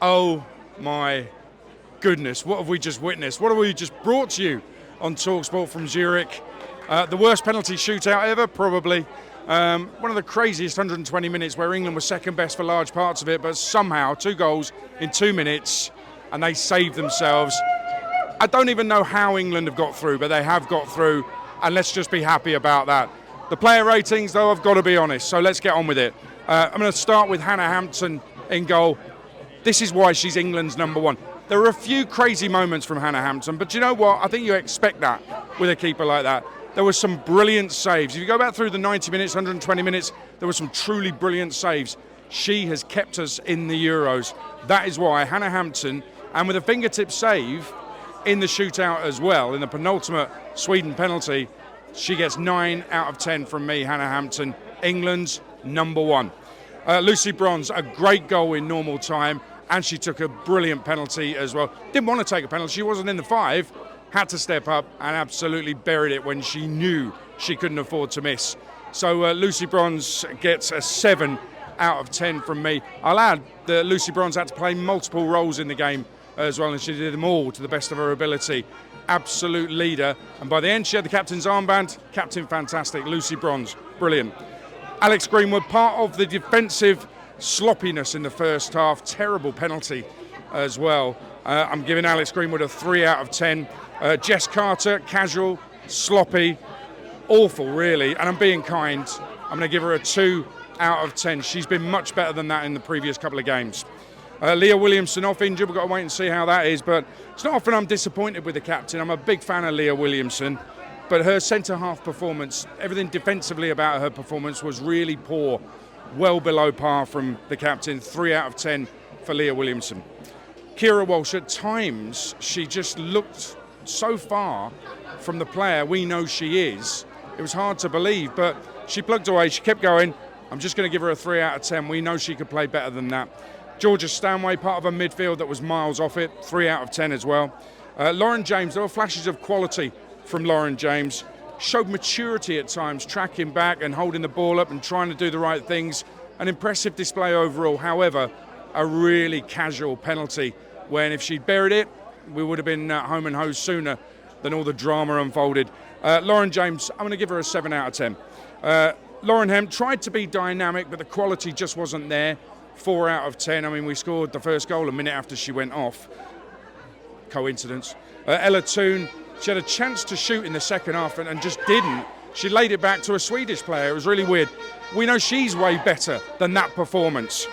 Oh my goodness, what have we just witnessed? What have we just brought to you on talkSPORT from Zurich? The worst penalty shootout ever, probably. One of the craziest 120 minutes where England was second best for large parts of it, but somehow 2 goals in 2 minutes and they saved themselves. I don't even know how England have got through, but they have got through, and let's just be happy about that. The player ratings, though, I've got to be honest, so let's get on with it. I'm going to start with Hannah Hampton in goal. This is why she's England's #1. There are a few crazy moments from Hannah Hampton, but you know what? I think you expect that with a keeper like that. There were some brilliant saves. If you go back through the 90 minutes, 120 minutes, there were some truly brilliant saves. She has kept us in the Euros. That is why Hannah Hampton, and with a fingertip save in the shootout as well, in the penultimate Sweden penalty, she gets 9 out of 10 from me, Hannah Hampton, England's #1. Lucy Bronze, a great goal in normal time, and she took a brilliant penalty as well. Didn't want to take a penalty, she wasn't in the 5, had to step up and absolutely buried it when she knew she couldn't afford to miss. So Lucy Bronze gets a 7 out of 10 from me. I'll add that Lucy Bronze had to play multiple roles in the game as well, and she did them all to the best of her ability. Absolute leader, and by the end she had the captain's armband. Captain fantastic, Lucy Bronze, brilliant. Alex Greenwood, part of the defensive sloppiness in the first half, terrible penalty as well. I'm giving Alex Greenwood a 3 out of 10. Jess Carter, casual, sloppy, awful really, and I'm being kind. I'm going to give her a 2 out of 10. She's been much better than that in the previous couple of games. Leah Williamson off injured, we've got to wait and see how that is, but it's not often I'm disappointed with the captain. I'm a big fan of Leah Williamson, but her centre-half performance, everything defensively about her performance was really poor, well below par from the captain. 3 out of 10 for Leah Williamson. Kira Walsh, at times, she just looked so far from the player we know she is. It was hard to believe, but she plugged away, she kept going. I'm just going to give her a 3 out of 10. We know she could play better than that. Georgia Stanway, part of a midfield that was miles off it, 3 out of 10 as well. Lauren James, there were flashes of quality from Lauren James. Showed maturity at times, tracking back and holding the ball up and trying to do the right things. An impressive display overall. However, a really casual penalty when if she'd buried it, we would have been home and hosed sooner than all the drama unfolded. Lauren James, I'm going to give her a 7 out of 10. Lauren Hemp tried to be dynamic, but the quality just wasn't there. 4 out of 10. I mean, we scored the first goal a minute after she went off. Coincidence. Ella Toon, she had a chance to shoot in the second half and just didn't. She laid it back to a Swedish player. It was really weird. We know she's way better than that performance.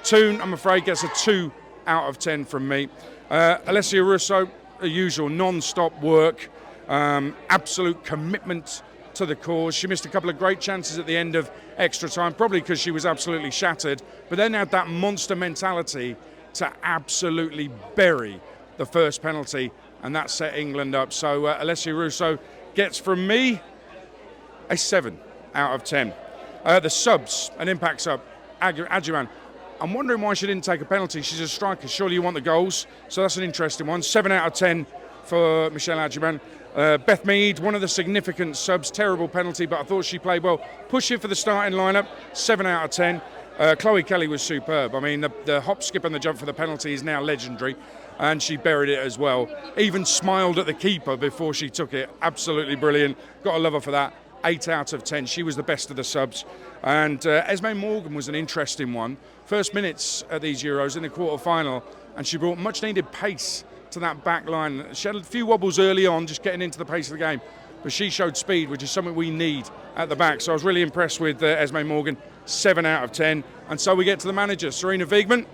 Toon, I'm afraid, gets a 2 out of 10 from me. Alessia Russo, the usual non-stop work, absolute commitment to the cause. She missed a couple of great chances at the end of extra time, probably because she was absolutely shattered, but then had that monster mentality to absolutely bury the first penalty, and that set England up. So Alessia Russo gets from me a 7 out of 10. The subs, an impact sub, Adrian. I'm wondering why she didn't take a penalty. She's a striker. Surely you want the goals. So that's an interesting one. 7 out of 10 for Michelle Adjiman. Beth Mead, one of the significant subs. Terrible penalty, but I thought she played well. Pushing for the starting lineup. 7 out of 10. Chloe Kelly was superb. I mean, the hop, skip and the jump for the penalty is now legendary. And she buried it as well. Even smiled at the keeper before she took it. Absolutely brilliant. Got to love her for that. 8 out of 10. She was the best of the subs. And Esme Morgan was an interesting one. First minutes at these Euros in the quarter-final, and she brought much-needed pace to that back line. She had a few wobbles early on, just getting into the pace of the game, but she showed speed, which is something we need at the back. So I was really impressed with Esme Morgan. 7 out of 10. And so we get to the manager, Sarina Wiegman.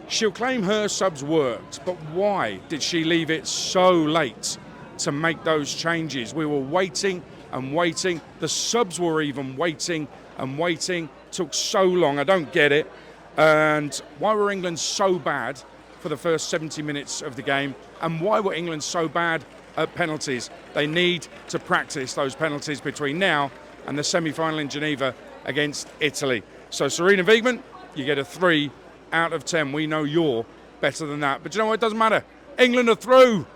She'll claim her subs worked, but why did she leave it so late to make those changes? We were waiting and waiting. The subs were even waiting and waiting. Took so long. I don't get it. And why were England so bad for the first 70 minutes of the game? And why were England so bad at penalties? They need to practice those penalties between now and the semi-final in Geneva against Italy. So Sarina Wiegman, you get a 3 out of 10. We know you're better than that. But you know what? It doesn't matter. England are through.